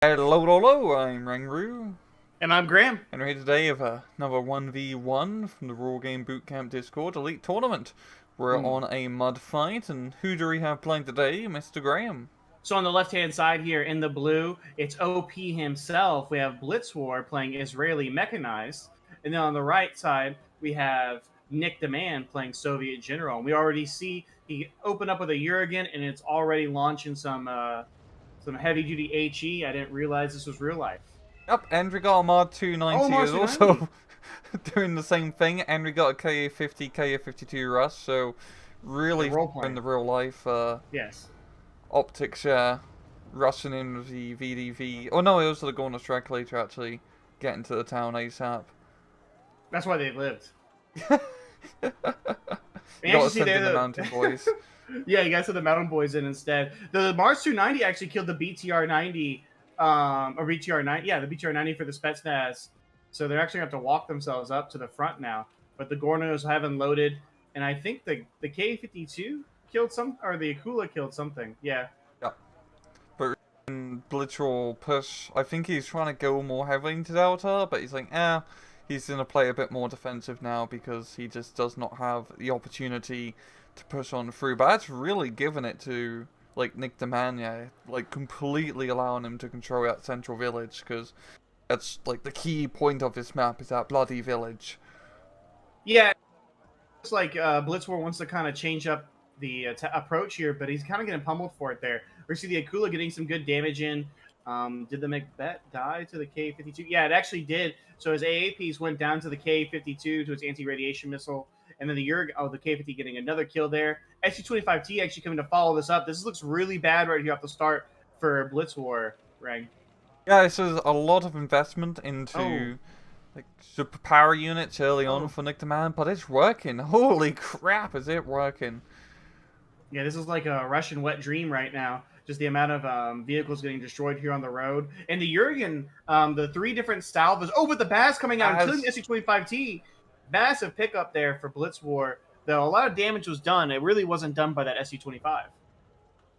Hello, hello, I'm Rangru, And I'm Graham. and we're here today with another 1v1 from the Wargame Bootcamp Discord Elite Tournament. We're Hmm. on a mud fight, and who do we have playing today, Mr. Graham? So on the left-hand side here in the blue, it's OP himself. We have Blitzwar playing Israeli Mechanized. And then on the right side, we have NickDaMan playing Soviet General. And we already see he opened up with a Urigan, and it's already launching some heavy-duty HE. I didn't realize this was real life. Yep, Andrew got a Mod Oh, 290 is Mars 290. also doing the same thing. Andrew got a KA50, KA52 Rust, so The really role in playing. the real life Yes. optics, rushing in with the VDV. Oh no, it was the Gornus Draculator actually getting to the town ASAP. That's why they lived. You And gotta actually see send in the there mountain the boys. yeah, you guys put the Mountain Boys in instead. The Mars 290 actually killed the BTR 90, or BTR 90, yeah, the BTR 90 for the Spetsnaz. So they're actually going to have to walk themselves up to the front now. But the Gornos haven't loaded, and I think the K52 killed some, or the Akula killed something. Yeah, Yep. But in Blitzwar push, I think he's trying to go more heavily into Delta, but he's like, he's going to play a bit more defensive now because he just does not have the opportunity to push on through. But that's really given it to, like, NickDaMan, yeah, like, completely allowing him to control that central village, because that's, like, the key point of this map is that bloody village. yeah. Looks like Blitzwar wants to kind of change up the approach here, but he's kind of getting pummeled for it there. We see the Akula getting some good damage in. Did the Macbeth die to the K-52? Yeah, it actually did. So his AAPs went down to the K-52 to its anti-radiation missile, and then the K-50 getting another kill there. SU-25T actually coming to follow this up. This looks really bad right here off the start for Blitzwar, Rang. Yeah, this is a lot of investment Oh, into like superpower units early on oh. for NickDaMan, but it's working. Holy crap, is it working? Yeah, this is like a Russian wet dream right now. Just the amount of vehicles getting destroyed here on the road. And the Jurgen, the three different salvos. Oh, but the Bass coming out and killing the As SU-25T. Massive pickup there for Blitzwar. Though a lot of damage was done, it really wasn't done by that SU-25.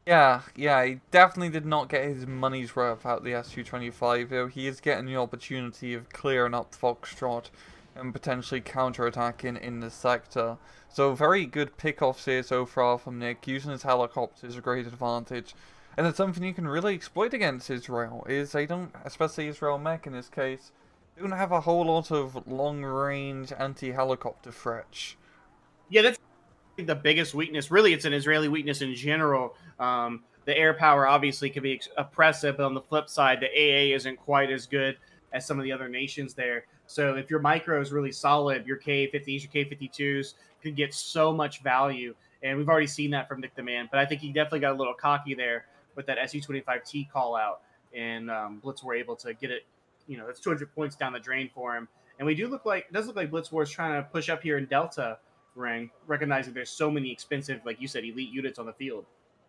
yeah, he definitely did not get his money's worth out the SU-25, though he is getting the opportunity of clearing up Foxtrot and potentially counter-attacking in the sector. So very good pickoffs here so far from Nick, using his helicopters a great advantage. And it's something you can really exploit against Israel, is they don't, especially Israel mech in this case, they don't have a whole lot of long-range anti-helicopter threats. Yeah, that's the biggest weakness. Really, it's an Israeli weakness in general. The air power obviously can be oppressive, but on the flip side, the AA isn't quite as good as some of the other nations there. So if your micro is really solid, your K50s, your K52s can get so much value. And we've already seen that from NickDaMan. But I think he definitely got a little cocky there with that SU-25T call out. And Blitz were able to get it, that's 200 points down the drain for him. And it does look like Blitzwar is trying to push up here in Delta Rang, recognizing there's so many expensive, like you said, elite units on the field.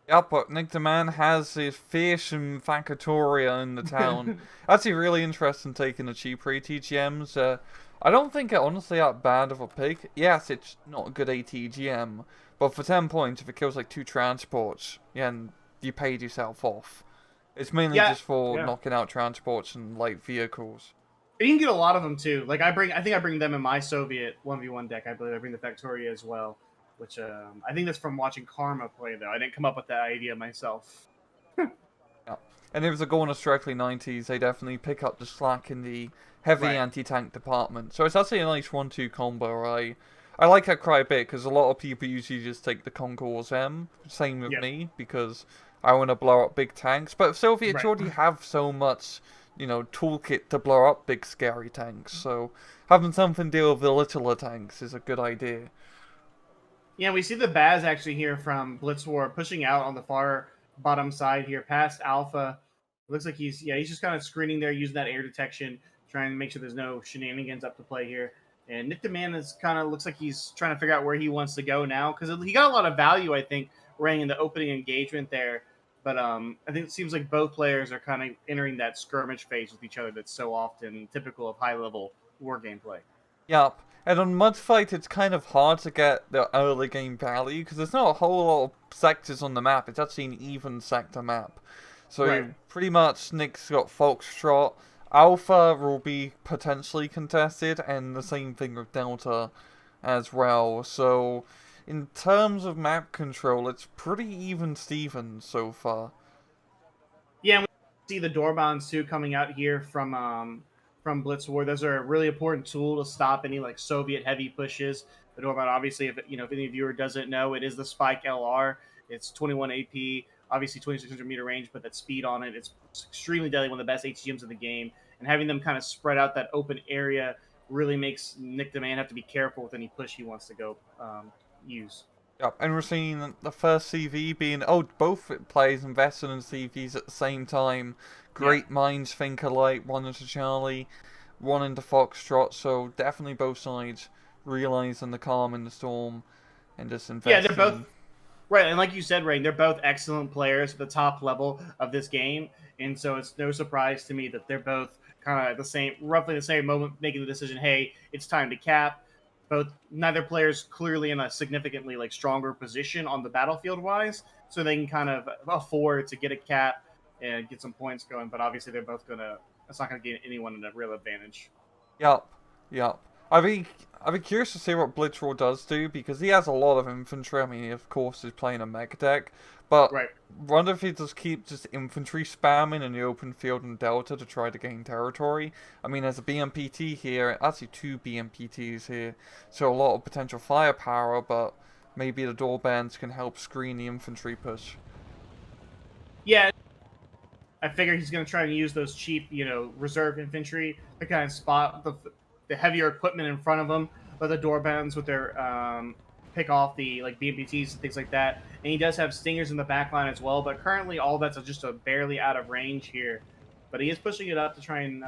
Yeah, but NickDaMan has his fearsome Factoria in the town. Actually, really interesting taking the cheaper ATGMs. I don't think it honestly that bad of a pick. Yes, it's not a good ATGM, but for 10 points, if it kills like 2 transports, yeah, and you paid yourself off. It's mainly Yeah, just for yeah. knocking out transports and light vehicles. And you can get a lot of them too. Like I think I bring them in my Soviet 1v1 deck. I believe I bring the Factoria as well, which I think that's from watching Karma play though. I didn't come up with that idea myself. Yeah. And if they're going to strictly 90s, they definitely pick up the slack in the heavy Right. anti-tank department. So it's actually a nice 1-2 combo. I like that quite a bit, because a lot of people usually just take the Concourse M. Same with Yep. me, because I want to blow up big tanks. But Soviets Right. already have so much, toolkit to blow up big scary tanks. So having something deal with the littler tanks is a good idea. Yeah, we see the Baz actually here from Blitzwar pushing out on the far bottom side here past Alpha. It looks like he's just kind of screening there using that air detection, trying to make sure there's no shenanigans up to play here. And Nick Demand is kind of looks like he's trying to figure out where he wants to go now because he got a lot of value, I think, rang in the opening engagement there. But I think it seems like both players are kind of entering that skirmish phase with each other that's so often typical of high level war gameplay. Yup. And on Mudfight, it's kind of hard to get the early game value because there's not a whole lot of sectors on the map. It's actually an even sector map. So Right. pretty much Nick's got Foxtrot. Alpha will be potentially contested, and the same thing with Delta as well. So in terms of map control, it's pretty even Steven so far. Yeah, and we see the Doorbans too coming out here from Blitzwar. Those are a really important tool to stop any like Soviet heavy pushes. The Doorban, obviously, if any viewer doesn't know, it is the Spike LR. It's 21 AP, obviously 2600 meter range, but that speed on it, it's extremely deadly. One of the best HGMs in the game, and having them kind of spread out that open area really makes NickDaMan have to be careful with any push he wants to go use. Yep, and we're seeing the first CV being, oh, both players invested in CVs at the same time. Yeah. Great minds think alike, one into Charlie, one into Foxtrot, so definitely both sides realizing the calm in the storm and just Yeah, they're both investing. right, and like you said, Rain, they're both excellent players at the top level of this game, and so it's no surprise to me that they're both kind of at the same, roughly the same moment, making the decision. Hey, it's time to cap. Neither player's clearly in a significantly like stronger position on the battlefield wise, so they can kind of afford to get a cap and get some points going. But obviously, they're both gonna. It's not gonna get anyone in a real advantage. Yep, yep. I'd be curious to see what Blitzwar does do, because he has a lot of infantry. I mean, he of course is playing a mech deck, but Right. wonder if he does keep just infantry spamming in the open field and Delta to try to gain territory. I mean, there's a BMPT here, actually two BMPTs here, so a lot of potential firepower, but maybe the door bands can help screen the infantry push. Yeah, I figure he's going to try and use those cheap, reserve infantry to kind of spot the heavier equipment in front of him, but the doorbands with their pick off the like BMPTs and things like that. And he does have stingers in the back line as well, but currently all that's just a barely out of range here. But he is pushing it up to try and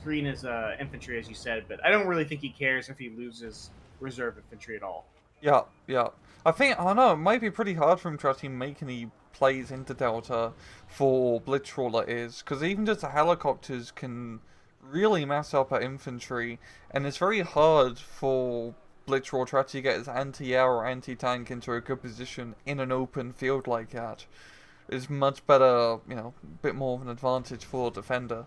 screen his infantry, as you said. But I don't really think he cares if he loses reserve infantry at all. Yeah, yeah. I don't know, it might be pretty hard for him to actually make any plays into Delta for Blitztrawler is, because even just the helicopters can really mess up our infantry, and it's very hard for Blitztrawler to actually get his anti-air or anti-tank into a good position in an open field like that. It's much better, a bit more of an advantage for a defender.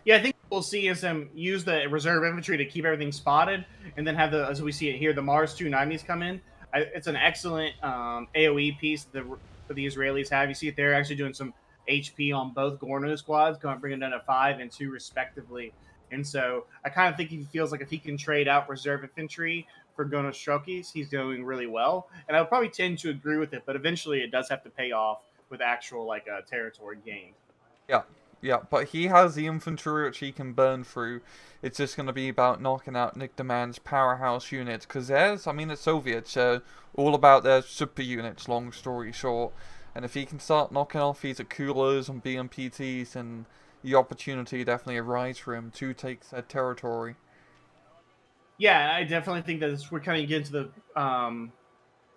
Yeah, I think we'll see is him use the reserve infantry to keep everything spotted, and then have as we see it here, the Mars 290s come in. It's an excellent AOE piece that the Israelis have. You see it there, actually doing some HP on both Gorno squads, bringing down to 5 and 2 respectively. And so I kind of think he feels like if he can trade out reserve infantry for Gonostrokis, he's doing really well. And I would probably tend to agree with it, but eventually it does have to pay off with actual territory gained. Yeah, yeah, but he has the infantry which he can burn through. It's just going to be about knocking out NickDaMan's powerhouse units, because the Soviets are all about their super units, long story short. And if he can start knocking off these Akulas and BMPTs, then the opportunity definitely arises for him to take said territory. Yeah, I definitely think that we're kind of getting to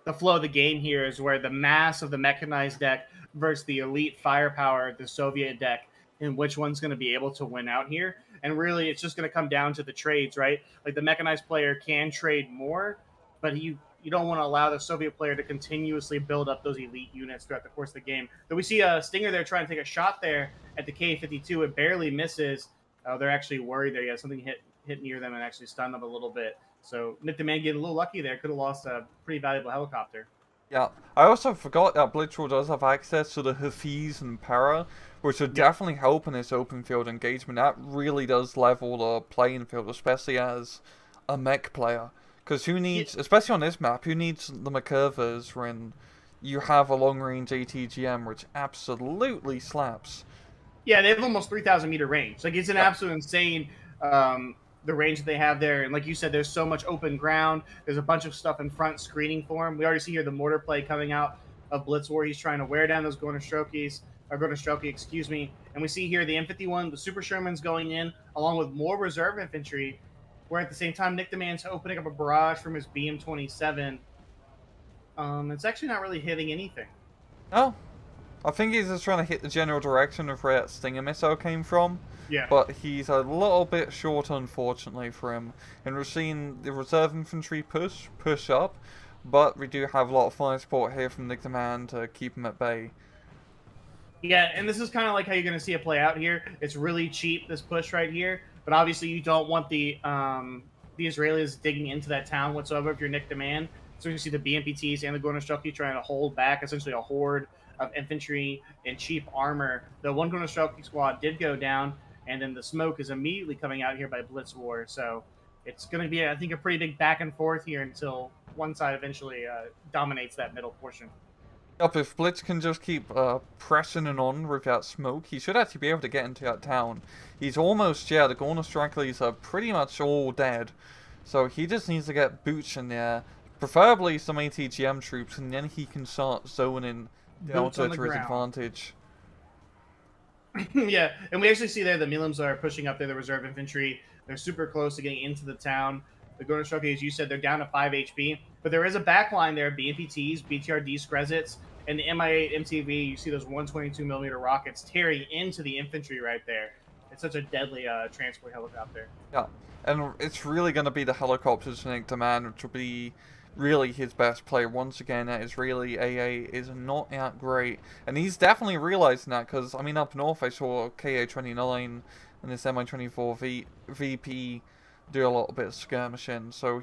the flow of the game here is where the mass of the mechanized deck versus the elite firepower of the Soviet deck, and which one's going to be able to win out here. And really, it's just going to come down to the trades, right? Like the mechanized player can trade more, but you don't want to allow the Soviet player to continuously build up those elite units throughout the course of the game. But we see a Stinger there trying to take a shot there at the K-52. It barely misses. They're actually worried there. Yeah, something hit near them and actually stunned them a little bit. So NickDaMan getting a little lucky there. Could have lost a pretty valuable helicopter. Yeah, I also forgot that Blitzwar does have access to the Hafiz and Para, which would definitely help in this open field engagement. That really does level the playing field, especially as a mech player. Because who needs, especially on this map, who needs the McCurvers when you have a long-range ATGM, which absolutely slaps? Yeah, they have almost 3,000 meter range. Like it's an Yep. absolute insane the range that they have there. And like you said, there's so much open ground. There's a bunch of stuff in front screening for him. We already see here the mortar play coming out of Blitzwar. He's trying to wear down those Gornostroki, excuse me. And we see here the M51, the Super Sherman's going in, along with more reserve infantry. Where at the same time, NickDaMan's opening up a barrage from his BM27. It's actually not really hitting anything. No, I think he's just trying to hit the general direction of where that Stinger missile came from. Yeah. But he's a little bit short, unfortunately, for him. And we're seeing the reserve infantry push up, but we do have a lot of fire support here from NickDaMan to keep him at bay. Yeah, and this is kind of like how you're going to see it play out here. It's really cheap, this push right here, but obviously you don't want the Israelis digging into that town whatsoever if you're NickDaMan. So you see the BMPTs and the Gornostrelki trying to hold back essentially a horde of infantry and cheap armor. The one Gornostrelki squad did go down, and then the smoke is immediately coming out here by Blitzwar. So it's going to be, I think, a pretty big back and forth here until one side eventually dominates that middle portion. Yup, if Blitz can just keep pressing it on with that smoke, he should actually be able to get into that town. He's almost, yeah, the Gorner Stragglers are pretty much all dead. So he just needs to get boots in there, preferably some ATGM troops, and then he can start zoning Delta to his advantage. Yeah, and we actually see there the Milims are pushing up there, the reserve infantry. They're super close to getting into the town. The Gorner Strelki, as you said, they're down to 5 HP. But there is a backline there, BMPTs, BTRD, Skrezits, and the Mi-8 MTV. You see those 122mm rockets tearing into the infantry right there. It's such a deadly transport helicopter. Yeah, and it's really going to be the helicopters to NickDaMan, which will be really his best play. Once again, that Israeli AA is not that great. And he's definitely realizing that, because, I mean, up north I saw KA-29 and this Mi-24 VP do a little bit of skirmishing. So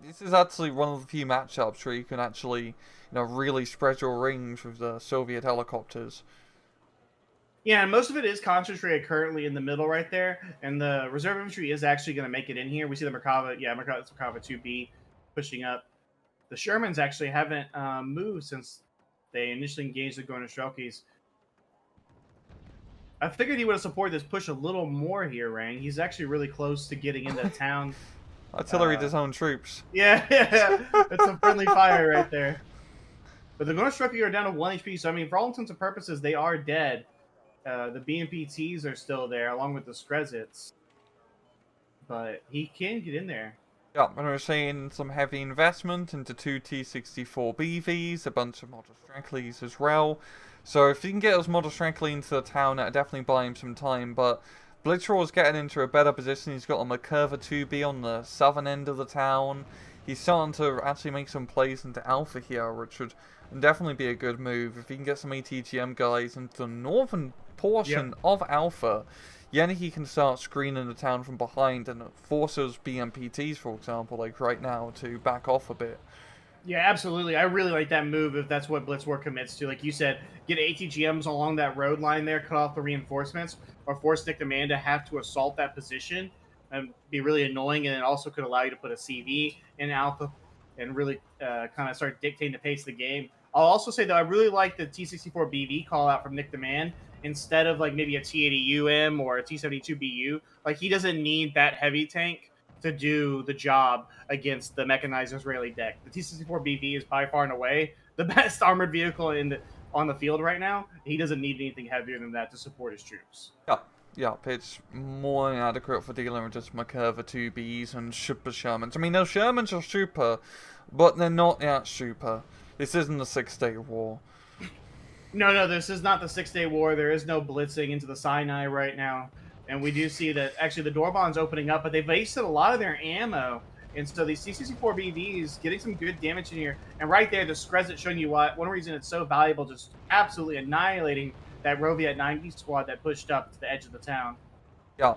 this is actually one of the few matchups where you can actually, you know, really spread your wings with the Soviet helicopters. Yeah, and most of it is concentrated currently in the middle right there, and the reserve infantry is actually going to make it in here. We see the Merkava, Merkava 2B pushing up. The Shermans actually haven't moved since they initially engaged the Gornostrelkis. I figured he would have supported this push a little more here, Rang. He's actually really close to getting into town. Artillery his own troops. Yeah, it's a friendly fire right there. But the Gornostrelki are down to 1 HP, so I mean, for all intents and purposes, they are dead. The BMPTs are still there, along with the Skrezits. But he can get in there. Yeah, and we're seeing some heavy investment into 2 T-64 BVs, a bunch of Model Stragglers as well. So if he can get those Model Stragglers into the town, that'll definitely buy him some time. But Blitzwar is getting into a better position. He's got a Merkava 2B on the southern end of the town. He's starting to actually make some plays into Alpha here, which would definitely be a good move. If he can get some ATGM guys into the northern portion of Alpha, then he can start screening the town from behind and force those BMPTs, for example, like right now, to back off a bit. Yeah, absolutely. I really like that move if that's what Blitzwar commits to. Like you said, get ATGMs along that road line there, cut off the reinforcements, or force NickDaMan to have to assault that position and be really annoying. And it also could allow you to put a CV in Alpha and really kind of start dictating the pace of the game. I'll also say, though, I really like the T-64BV call out from NickDaMan instead of like maybe a T-80UM or a T-72BU. Like, he doesn't need that heavy tank to do the job against the mechanized Israeli deck. The T-64BV is by far and away the best armored vehicle on the field right now. He doesn't need anything heavier than that to support his troops. Yeah, it's more than adequate for dealing with just Merkava 2Bs and super Shermans. I mean, those Shermans are super, but they're not that super. This isn't the 6-Day War. No, this is not the 6-Day War. There is no blitzing into the Sinai right now. And we do see that actually the Doorbon's opening up, but they've wasted a lot of their ammo. And so these C64BVs getting some good damage in here. And right there, the Skrezit showing you what one reason it's so valuable, just absolutely annihilating that Roviat 90 squad that pushed up to the edge of the town. Yeah.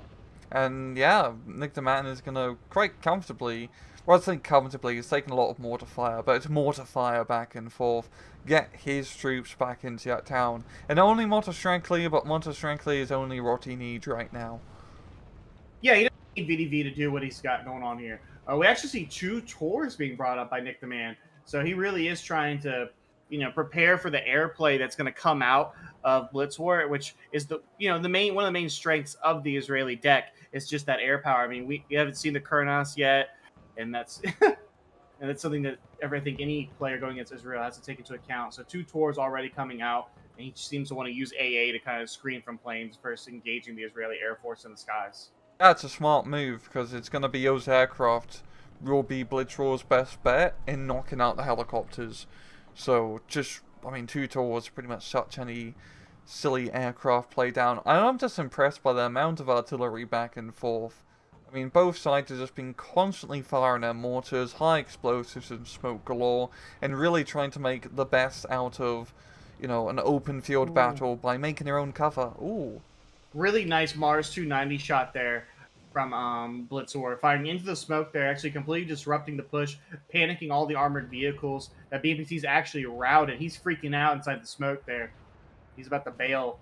And yeah, NickDaMan is going to quite comfortably, well, I think comfortably, he's taking a lot of mortar fire, but it's mortar fire back and forth. Get his troops back into that town. And not only Mortar Straggler, but Mortar Straggler is only what he needs right now. Yeah, he doesn't need VDV to do what he's got going on here. We actually see 2 tours being brought up by NickDaMan. So he really is trying to, prepare for the airplay that's going to come out of Blitzwar, which is one of the main strengths of the Israeli deck is just that air power. I mean, we haven't seen the Kurnas yet, and that's and it's something that I think any player going against Israel has to take into account. So 2 tours already coming out, and he seems to want to use AA to kind of screen from planes versus engaging the Israeli Air Force in the skies. That's a smart move, because it's going to be those aircraft will be Blitzwar's best bet in knocking out the helicopters. So just, 2 tours pretty much shut any silly aircraft play down. I'm just impressed by the amount of artillery back and forth. I mean, both sides have just been constantly firing their mortars, high explosives and smoke galore, and really trying to make the best out of, you know, an open field Ooh. battle by making their own cover. Ooh. Really nice Mars 290 shot there from Blitzwar. Firing into the smoke there, actually completely disrupting the push, panicking all the armored vehicles. That BMPC's actually routed. He's freaking out inside the smoke there. He's about to bail.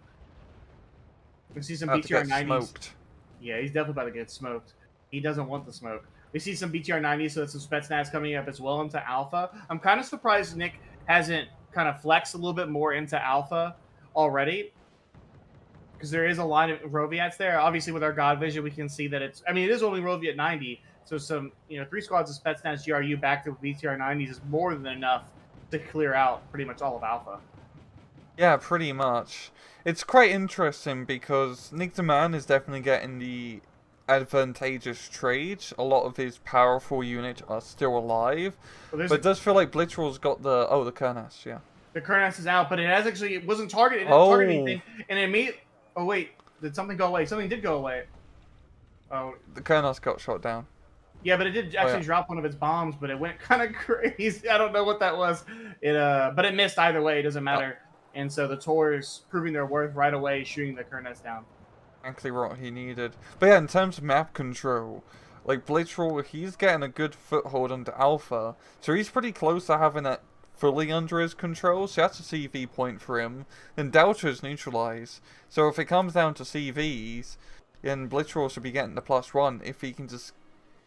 We see some About to get BTR 90s. smoked. Yeah, he's definitely about to get smoked. He doesn't want the smoke. We see some BTR 90s, so some Spetsnaz coming up as well into Alpha. I'm kind of surprised Nick hasn't kind of flexed a little bit more into Alpha already, because there is a line of Roviats there. Obviously, with our God Vision, we can see that it's... I mean, it is only Roviat 90, so some, 3 squads of Spetsnaz GRU back to BTR 90s is more than enough to clear out pretty much all of Alpha. Yeah, pretty much. It's quite interesting because NickDaMan is definitely getting the advantageous trade. A lot of his powerful units are still alive. But it does feel like Blitzwar's got the... Oh, the Kernas, yeah. The Kernas is out, but it wasn't targeted. It didn't target anything. And it made... Oh, wait. Did something go away? Something did go away. Oh. The Kernas got shot down. Yeah, but it did actually drop one of its bombs, but it went kind of crazy. I don't know what that was. But it missed either way. It doesn't matter. Oh. And so the Tors proving their worth right away, shooting the Kernas down. Exactly what he needed. But yeah, in terms of map control, like Blitzwar, he's getting a good foothold into Alpha, so he's pretty close to having it fully under his control, so that's a CV point for him. Then Delta is neutralized, so if it comes down to CVs, then Blitzwar should be getting the +1 if he can just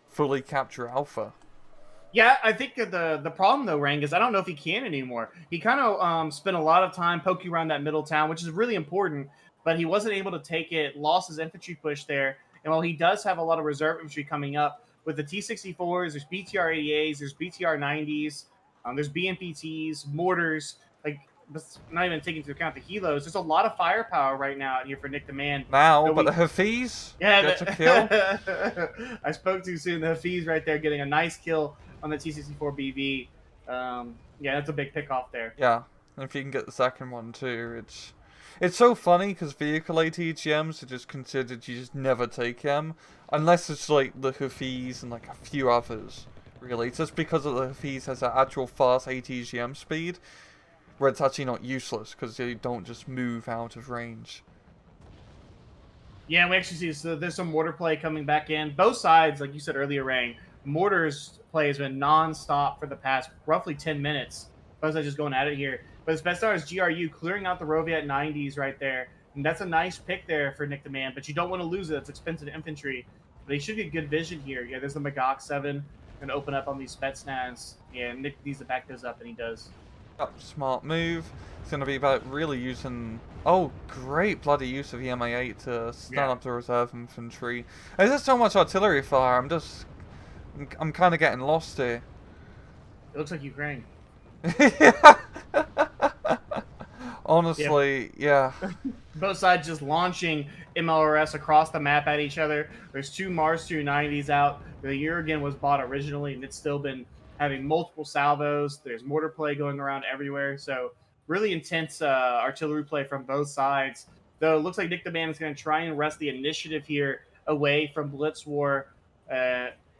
fully capture Alpha. Yeah, I think the problem though, Rang, is I don't know if he can anymore. He kind of spent a lot of time poking around that middle town, which is really important, but he wasn't able to take it, lost his infantry push there. And while he does have a lot of reserve infantry coming up, with the T-64s, there's BTR-80As, there's BTR-90s, there's BMPTs, mortars, like, not even taking into account the helos. There's a lot of firepower right now out here for NickDaMan. Now, but the Hafiz gets a kill. I spoke too soon. The Hafiz right there getting a nice kill on the T-64BV. Yeah, that's a big pick off there. Yeah, and if you can get the second one too, it's so funny because vehicle ATGMs are just considered you just never take them unless it's like the Hafiz and like a few others. Really, it's just because of the Hafiz has an actual fast ATGM speed, where it's actually not useless because they don't just move out of range. Yeah, we actually see so there's some mortar play coming back in. Both sides, like you said earlier, Rang, mortars play has been non-stop for the past roughly 10 minutes. Both sides just going at it here. But the Spetsnaz GRU clearing out the Roviat 90s right there. And that's a nice pick there for NickDaMan, but you don't want to lose it. It's expensive infantry. But he should get good vision here. Yeah, there's the Magog 7 going to open up on these Spetsnaz. Yeah, Nick needs to back those up, and he does. Yep, smart move. It's going to be about really using... Oh, great bloody use of the MA8 to stand up the reserve infantry. There's just so much artillery fire, I'm kind of getting lost here. It looks like Ukraine. Honestly, yeah. Both sides just launching MLRS across the map at each other. There's 2 Mars 290s out. The Jurgen was bought originally, and it's still been having multiple salvos. There's mortar play going around everywhere. So really intense artillery play from both sides. Though it looks like NickDaMan is going to try and wrest the initiative here away from Blitzwar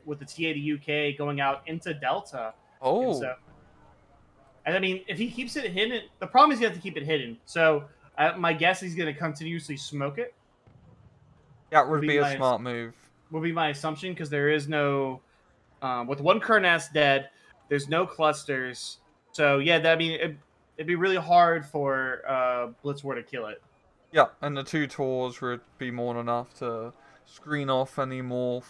with the T80 UK going out into Delta. Oh. And I mean, if he keeps it hidden, the problem is you have to keep it hidden. So my guess is he's going to continuously smoke it. That would be a smart move. Would be my assumption, because there is no... with one Kernas dead, there's no clusters. So yeah, it'd be really hard for Blitzwar to kill it. Yeah, and the 2 tours would be more than enough to screen off any more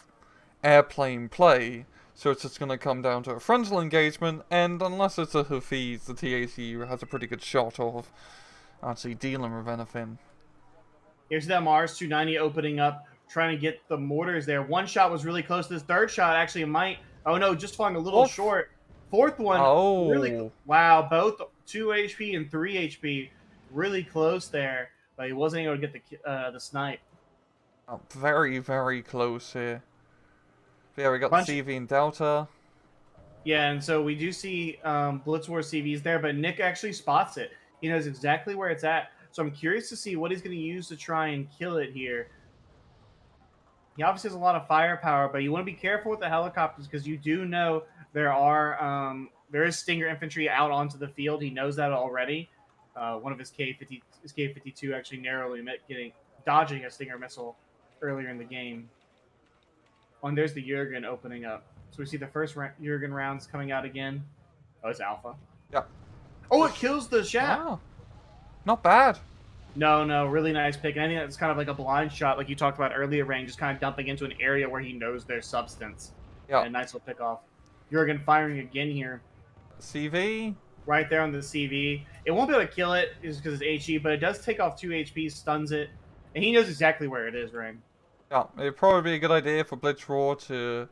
airplane play. So it's just going to come down to a frontal engagement, and unless it's a Hafiz, the TAC has a pretty good shot of actually dealing with anything. Here's that Mars 290 opening up, trying to get the mortars there. One shot was really close. This third shot actually might... Oh no, just falling a little short. Fourth one, really... Wow, both 2 HP and 3 HP. Really close there, but he wasn't able to get the snipe. Oh, very, very close here. Yeah, we got the CV and Delta. Yeah, and so we do see Blitzwar CVs there, but Nick actually spots it. He knows exactly where it's at. So I'm curious to see what he's going to use to try and kill it here. He obviously has a lot of firepower, but you want to be careful with the helicopters because you do know there is Stinger infantry out onto the field. He knows that already. One of his K-52 actually narrowly dodging a Stinger missile earlier in the game. Oh, and there's the Jurgen opening up. So we see the first Jurgen rounds coming out again. Oh, it's Alpha. Yeah. Oh, it kills the Shap. Wow. Not bad. No, really nice pick. And I think that's kind of like a blind shot, like you talked about earlier, Rain, just kind of dumping into an area where he knows there's substance. Yeah. And a nice little pick off. Jurgen firing again here. CV. Right there on the CV. It won't be able to kill it just because it's HE, but it does take off 2 HP, stuns it. And he knows exactly where it is, Rain. Yeah, it'd probably be a good idea for Blitzwar to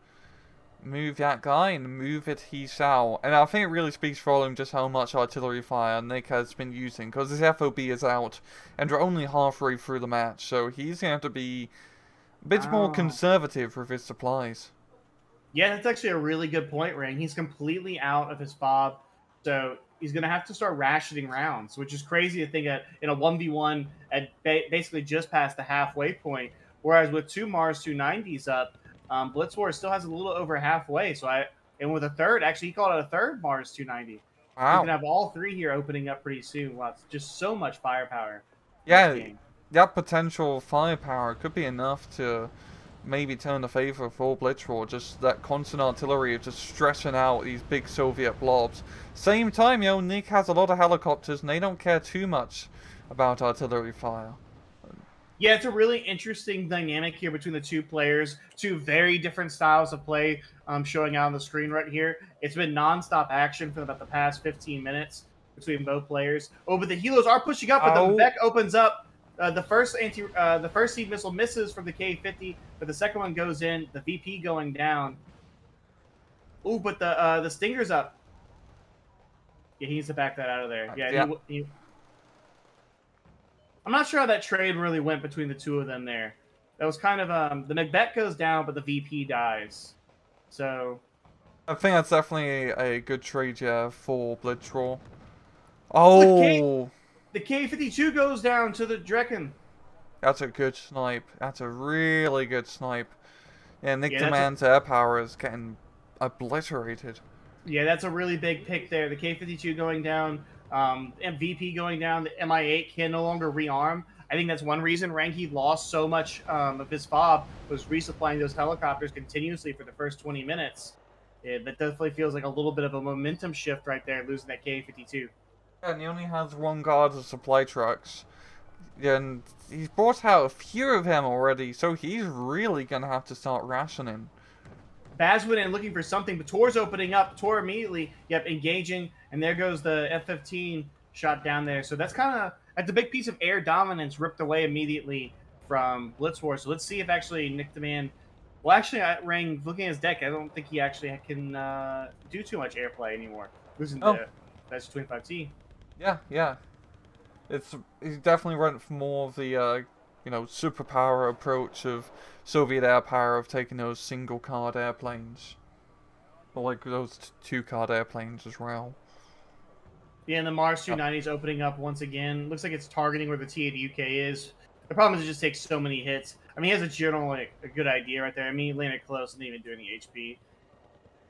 move that guy and move it he shall. And I think it really speaks for him just how much artillery fire Nick has been using, because his FOB is out, and we're only halfway through the match, so he's going to have to be a bit more conservative with his supplies. Yeah, that's actually a really good point, Ring. He's completely out of his FOB, so he's going to have to start rationing rounds, which is crazy to think that in a 1v1 at basically just past the halfway point, whereas with 2 Mars 290s up, Blitzwar still has a little over halfway. And with a third, actually, he called it a third Mars 290. Wow. You can have all 3 here opening up pretty soon. Wow, it's just so much firepower. Yeah, that potential firepower could be enough to maybe turn the favor for Blitzwar. Just that constant artillery of just stressing out these big Soviet blobs. Same time, Nick has a lot of helicopters, and they don't care too much about artillery fire. Yeah, it's a really interesting dynamic here between the 2 players. 2 very different styles of play showing out on the screen right here. It's been non-stop action for about the past 15 minutes between both players. Oh, but the Helos are pushing up, but the Beck opens up. The first seed missile misses from the K-50, but the second one goes in. The VP going down. Oh, but the Stinger's up. Yeah, he needs to back that out of there. Yeah. I'm not sure how that trade really went between the 2 of them there. That was kind of the Macbeth goes down, but the VP dies. So I think that's definitely a good trade, yeah, for Blitzwar. Oh, the K-52 goes down to the Drekken. That's a good snipe. That's a really good snipe. Yeah, NickDaMan's air power is getting obliterated. Yeah, that's a really big pick there. The K-52 going down. MVP going down, the MI8 can no longer rearm. I think that's one reason Ranky lost so much of his FOB, was resupplying those helicopters continuously for the first 20 minutes. That definitely feels like a little bit of a momentum shift right there, losing that K-52. Yeah, and he only has 1 guard of supply trucks. And he's brought out a few of them already, so he's really going to have to start rationing. Baz went in looking for something, but Tor's opening up. Tor immediately, engaging, and there goes the F-15 shot down there. So that's a big piece of air dominance ripped away immediately from Blitzwar. So let's see if actually NickDaMan... Well, actually, Rang, looking at his deck, I don't think he actually can do too much airplay anymore. Losing the S-25T. Yeah. He's definitely went for more of the, superpower approach of Soviet air power of taking those single-card airplanes. Or like those 2-card airplanes as well. Yeah, and the Mars 290's opening up once again. Looks like it's targeting where the T-80UK is. The problem is it just takes so many hits. I mean, he has a general, a good idea right there. I mean, he landed close and didn't even do any HP.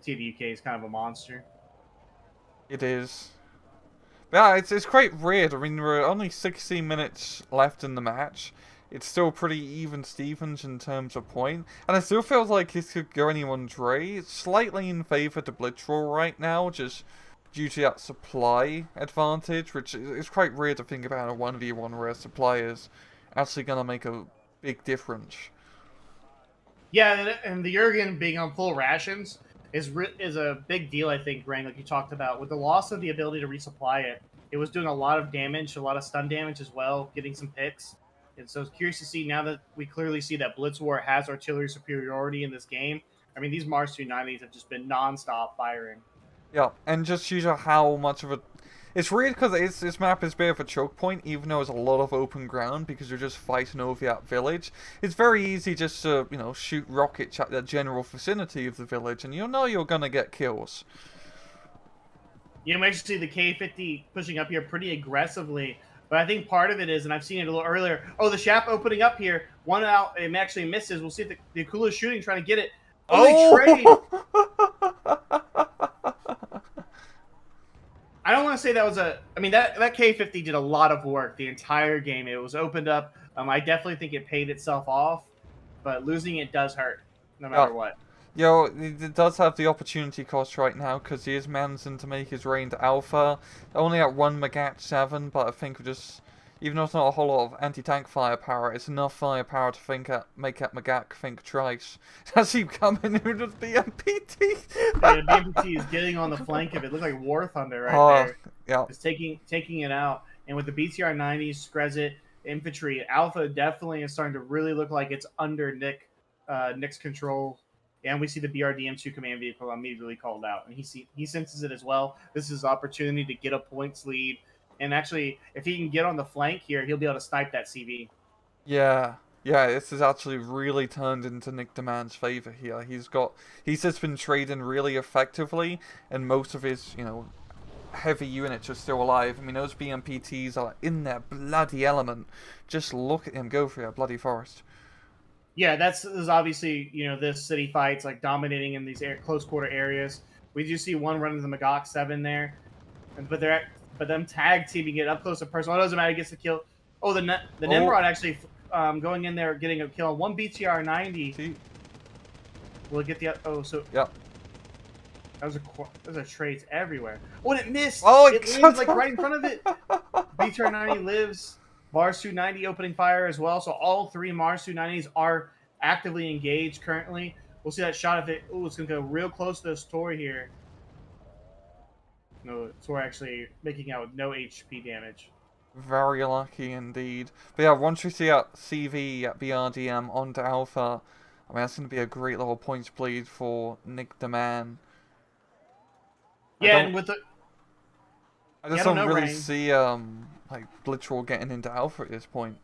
T-80UK is kind of a monster. It is. Yeah, it's quite weird. I mean, there are only 16 minutes left in the match. It's still pretty even Stevens in terms of point. And I still feel like this could go anyone's way. It's slightly in favor to Blitzwar right now, just due to that supply advantage, which is quite weird to think about in a 1v1 where supply is actually going to make a big difference. Yeah, and the Jurgen being on full rations is a big deal, I think, Rang, like you talked about. With the loss of the ability to resupply it, it was doing a lot of damage, a lot of stun damage as well, getting some picks. And so it's curious to see now that we clearly see that Blitzwar has artillery superiority in this game. I mean, these Mars 290s have just been non-stop firing. Yeah, and just due to how much of a... It's weird because this map is a bit of a choke point, even though there's a lot of open ground, because you're just fighting over that village. It's very easy just to, shoot rockets at the general vicinity of the village, and you know you're going to get kills. We actually see the K-50 pushing up here pretty aggressively. But I think part of it is, and I've seen it a little earlier, the Shap opening up here. One out, it actually misses. We'll see if the Akula's shooting, trying to get it. They trade! I don't want want to say that was I mean, that K50 did a lot of work the entire game. It was opened up. I definitely think it paid itself off, but losing it does hurt, no Yeah. matter what. Yo, it does have the opportunity cost right now because he is managing to make his way into Alpha. Only at 1 Magat 7, but I think just, even though it's not a whole lot of anti-tank firepower, it's enough firepower to make at Magat think twice. As he coming in with BMPT. Yeah, BMPT is getting on the flank of it. Looks like War Thunder right there. Yeah. It's taking it out. And with the BTR 90s, Screzit, infantry, Alpha definitely is starting to really look like it's under Nick's control. And we see the BRDM2 command vehicle immediately called out. And he senses it as well. This is his opportunity to get a points lead. And actually, if he can get on the flank here, he'll be able to snipe that CV. Yeah. Yeah, this has actually really turned into NickDaMan's favor here. He's just been trading really effectively, and most of his, heavy units are still alive. I mean, those BMPTs are in their bloody element. Just look at him go through that bloody forest. Yeah, this is obviously, this city fights, like, dominating in these close quarter areas. We do see one running the Magog 7 there. But them tag teaming it up close and personal. It doesn't matter, he gets the kill. Oh, the Nimrod actually going in there, getting a kill. One BTR 90. Will it get the... Oh, so... Yep. Those are trades everywhere. Oh, and it missed! Oh, it lands, like, right in front of it! BTR 90 lives. Mars 290 opening fire as well. So all three Mars 290s are actively engaged currently. We'll see that shot of it. Oh, it's going to go real close to this Tory here. No, Tory actually making out with no HP damage. Very lucky indeed. But yeah, once we see that CV at BRDM onto Alpha, I mean, that's going to be a great little points bleed for NickDaMan. Yeah, and with the... I just don't really see like Blitzwar getting into Alpha at this point.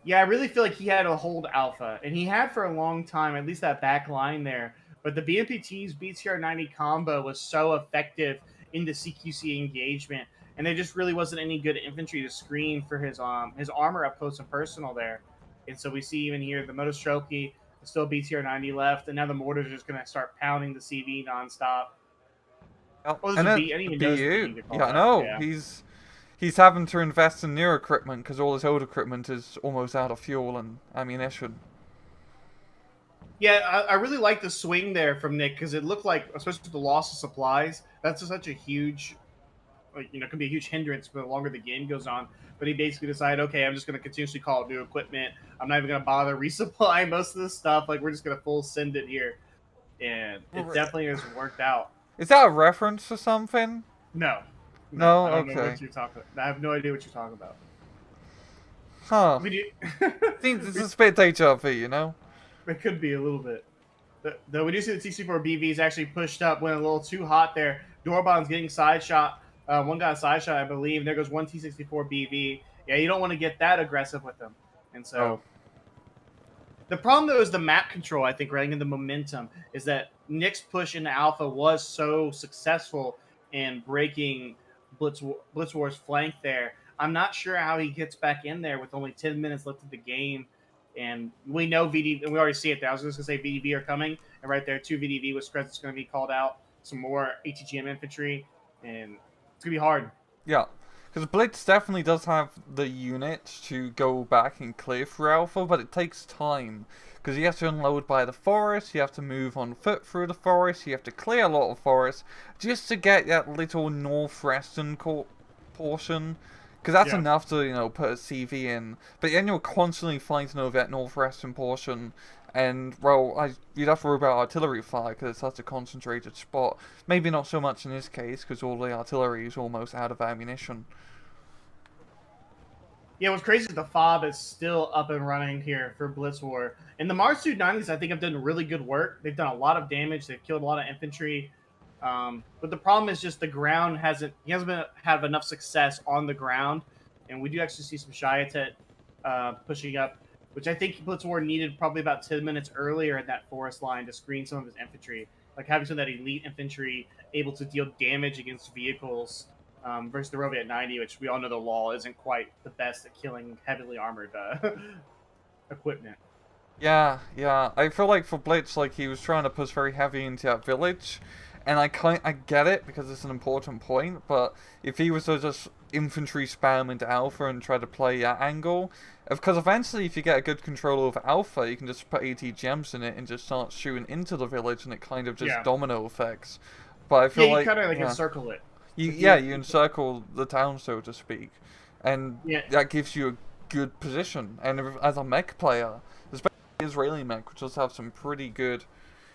Yeah, I really feel like he had to hold Alpha, and he had for a long time, at least that back line there. But the BMPT's BTR-90 combo was so effective in the CQC engagement, and there just really wasn't any good infantry to screen for his armor up close and personal there. And so we see even here the Motostroke, still BTR-90 left, and now the mortars are just going to start pounding the CV nonstop. Oh, and BU. Yeah, I know. Yeah. He's having to invest in new equipment because all his old equipment is almost out of fuel and ammunition. Yeah, I really like the swing there from Nick because it looked like, especially with the loss of supplies, that's such a huge, can be a huge hindrance for the longer the game goes on. But he basically decided, okay, I'm just going to continuously call new equipment. I'm not even going to bother resupply most of this stuff. Like, we're just going to full send it here. And it definitely has worked out. Is that a reference to something? No. No? I don't know Okay. what you're talking about. I have no idea what you're talking about. Huh. Seems this is a bit deja vu, It could be a little bit. Though we do see the TC4 BVs actually pushed up, went a little too hot there. Dorbon's getting side shot. One got a side shot, I believe. There goes one T64 BV. Yeah, you don't want to get that aggressive with them. And so... The problem, though, is the map control, I think, right? And the momentum is that Nick's push into Alpha was so successful in breaking Blitzwar's flank there. I'm not sure how he gets back in there with only 10 minutes left of the game. And we know VDV, and we already see it there. I was just going to say VDV are coming. And right there, 2 VDV with Screzit's going to be called out. Some more ATGM infantry. And it's going to be hard. Yeah. Because Blitz definitely does have the unit to go back and clear through Alpha, but it takes time. Because you have to unload by the forest, you have to move on foot through the forest, you have to clear a lot of forest, just to get that little northwestern portion. Because that's enough to, put a CV in. But then you're constantly fighting over that northwestern portion. And, well, you'd have to worry about artillery fire because it's such a concentrated spot. Maybe not so much in this case because all the artillery is almost out of ammunition. Yeah, what's crazy is the FOB is still up and running here for Blitzwar. And the Mars 290s, I think, have done really good work. They've done a lot of damage. They've killed a lot of infantry. But the problem is just the ground hasn't had enough success on the ground. And we do actually see some Shiatet pushing up, which I think Blitzwar needed probably about 10 minutes earlier at that forest line to screen some of his infantry. Like having some of that elite infantry able to deal damage against vehicles versus the Roviat 90, which we all know the law isn't quite the best at killing heavily armored equipment. Yeah. I feel like for Blitz, like he was trying to push very heavy into that village. And I get it because it's an important point, but if he was to just infantry spam into Alpha and try to play that angle, because eventually if you get a good control over Alpha, you can just put ATGMs in it and just start shooting into the village, and it kind of just domino effects. But I feel you like kind of like encircle it. you encircle the town, so to speak, and that gives you a good position. And as a mech player, especially Israeli mech, which does have some pretty good,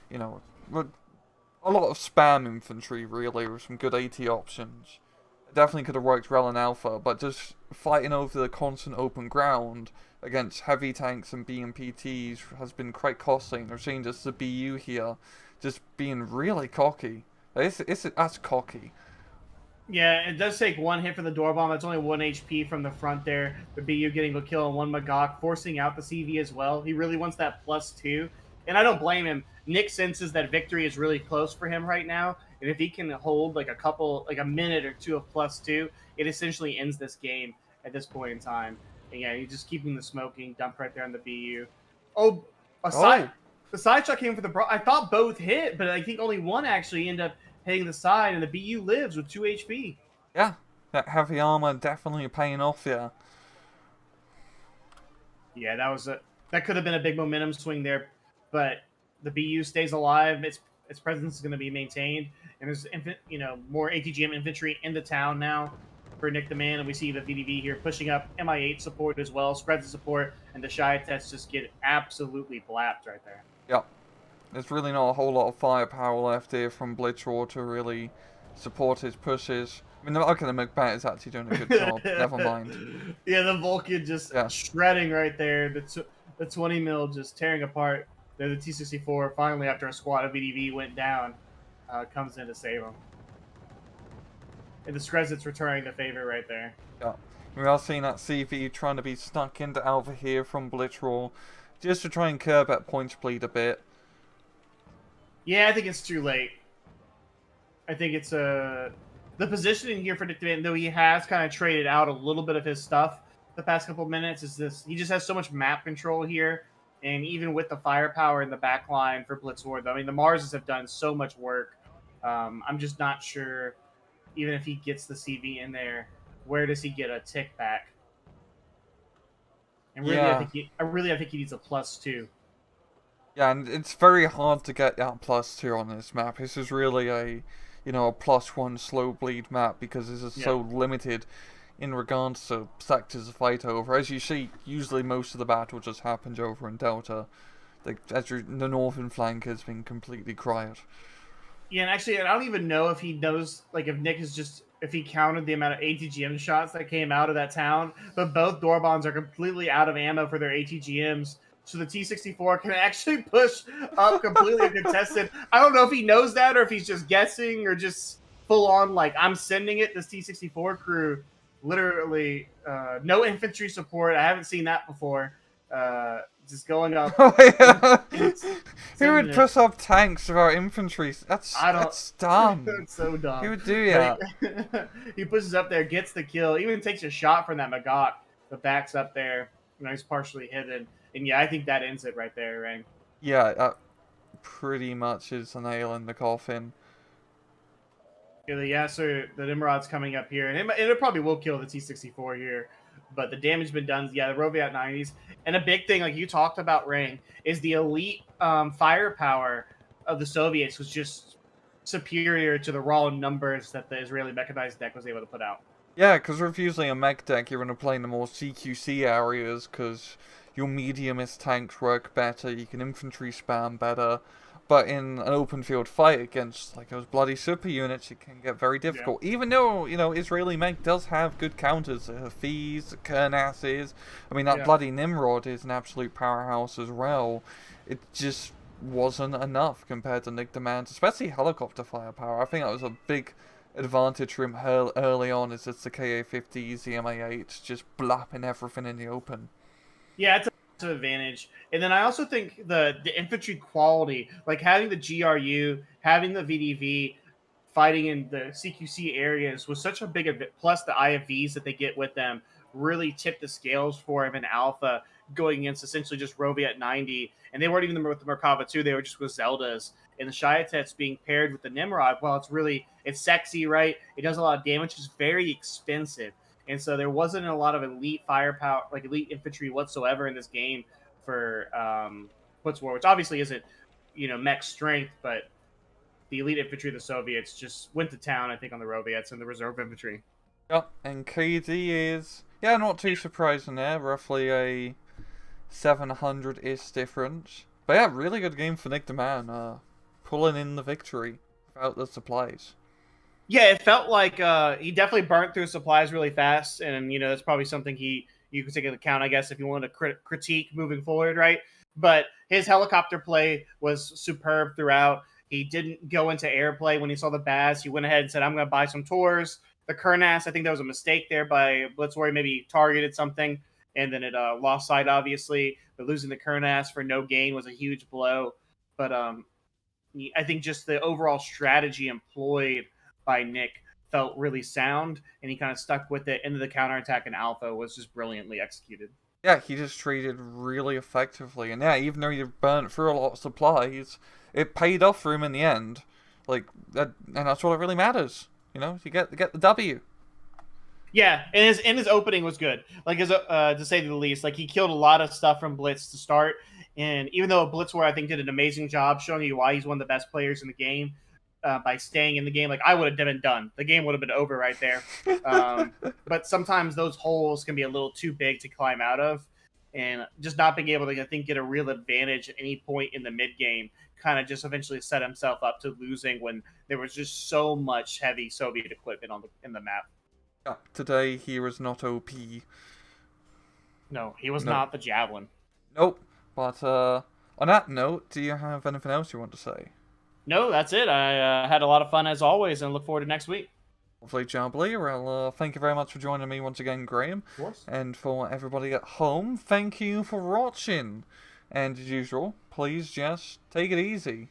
you know, a lot of spam infantry, really, with some good AT options. It definitely could have worked well in Alpha, but just fighting over the constant open ground against heavy tanks and BMPTs has been quite costly. And we're seeing just the BU here just being really cocky. That's cocky. Yeah, it does take one hit for the door bomb. That's only 1 HP from the front there. The BU getting a kill on one Magok, forcing out the CV as well. He really wants that +2. And I don't blame him. Nick senses that victory is really close for him right now. And if he can hold like a minute or two of +2, it essentially ends this game at this point in time. And yeah, he's just keeping the smoking dump right there on the BU. The side shot came for the I thought both hit, but I think only one actually ended up hitting the side, and the BU lives with 2 HP. Yeah, that heavy armor definitely paying off here. Yeah, that could have been a big momentum swing there, but the BU stays alive. Its presence is going to be maintained, and there's more ATGM infantry in the town now for NickDaMan, and we see the VDV here pushing up MI8 support as well, spreads the support, and the Shy Tests just get absolutely blapped right there. Yep. There's really not a whole lot of firepower left here from Blitzwar to really support his pushes. I mean, the Macbeth is actually doing a good job. Never mind. Yeah, the Vulcan just shredding right there. The 20 mil just tearing apart. There, the T-64 finally, after a squad of VDV went down, comes in to save him. And the Skrezit's returning the favor right there. Yeah. We are seeing that CV trying to be stuck into Alpha here from Blitzwar, just to try and curb that points bleed a bit. Yeah, I think it's too late. I think it's the positioning here for NickDaMan, though he has kind of traded out a little bit of his stuff the past couple of minutes, is this he just has so much map control here, and even with the firepower in the back line for Blitzwar, I mean, the Marses have done so much work. I'm just not sure, even if he gets the CV in there, where does he get a tick back? And really, I think he needs a +2. Yeah, and it's very hard to get that +2 on this map. This is really a +1 slow bleed map because this is so limited in regards to sectors to fight over. As you see, usually most of the battle just happens over in Delta. The northern flank has been completely quiet. Yeah, and actually, I don't even know if he knows, like, if Nick is just, if he counted the amount of ATGM shots that came out of that town, but both door bombs are completely out of ammo for their ATGMs. So the T-64 can actually push up completely uncontested. I don't know if he knows that or if he's just guessing or just full on, like, I'm sending it. This T-64 crew, literally, no infantry support. I haven't seen that before. Just going up. Oh, yeah. Who would push up tanks without infantry? That's dumb. That's so dumb. Who would do that? He pushes up there, gets the kill, even takes a shot from that Magok. The back's up there. He's partially hidden. And yeah, I think that ends it right there, Rang. Yeah, that pretty much is a nail in the coffin. Yeah, the Yasser, the Nimrod's coming up here, and it probably will kill the T-64 here. But the damage been done. Yeah, the Roviat 90s. And a big thing, like you talked about, Rang, is the elite firepower of the Soviets was just superior to the raw numbers that the Israeli mechanized deck was able to put out. Yeah, because with usually a mech deck, you're going to play in the more CQC areas, because your mediumist tanks work better, you can infantry spam better, but in an open field fight against like those bloody super units, it can get very difficult. Yeah. Even though, Israeli mech does have good counters, Hafiz, Kernasses, I mean, that bloody Nimrod is an absolute powerhouse as well. It just wasn't enough compared to NickDaMan's, especially helicopter firepower. I think that was a big advantage for him early on, is it's the KA-50s, the MA-8s, just blapping everything in the open. Yeah, it's an advantage. And then I also think the infantry quality, like having the GRU, having the VDV, fighting in the CQC areas was such a big plus the IFVs that they get with them really tipped the scales for him in Alpha. going against essentially just Rovia at 90, and they weren't even with the Merkava too. They were just with Zeldas. And the Shiatets being paired with the Nimrod, well, it's sexy, right? It does a lot of damage. It's very expensive. And so there wasn't a lot of elite firepower, like elite infantry whatsoever in this game for Blitzwar, which obviously isn't, mech strength, but the elite infantry of the Soviets just went to town, I think, on the Roviets and the reserve infantry. Yep, and KD is, yeah, not too surprising there, roughly a 700-ish difference. But yeah, really good game for NickDaMan, pulling in the victory without the supplies. Yeah, it felt like he definitely burnt through supplies really fast, and that's probably something you could take into account, I guess, if you want to critique moving forward, right? But his helicopter play was superb throughout. He didn't go into airplay when he saw the Baz. He went ahead and said, "I'm going to buy some tours." The Kernas, I think that was a mistake there by Blitzwar. Maybe targeted something, and then it lost sight, obviously. But losing the Kernas for no gain was a huge blow. But I think just the overall strategy employed by Nick felt really sound, and he kind of stuck with it. Into the counterattack in Alpha was just brilliantly executed. Yeah, he just traded really effectively, and yeah, even though he burnt through a lot of supplies, it paid off for him in the end. Like that, and that's what really matters. You get the W. Yeah, and his opening was good. Like to say the least, like he killed a lot of stuff from Blitz to start. And even though Blitzwar, I think, did an amazing job showing you why he's one of the best players in the game by staying in the game, like I would have been done. The game would have been over right there. But sometimes those holes can be a little too big to climb out of, and just not being able to, I think, get a real advantage at any point in the mid game kind of just eventually set himself up to losing when there was just so much heavy Soviet equipment in the map. Yeah, today he was not OP. No, he was not the Javelin. Nope. But on that note, do you have anything else you want to say? No, that's it. I had a lot of fun as always, and look forward to next week. Hopefully, Jambly. Well, thank you very much for joining me once again, Graham. Of course. And for everybody at home, thank you for watching. And as usual, please just take it easy.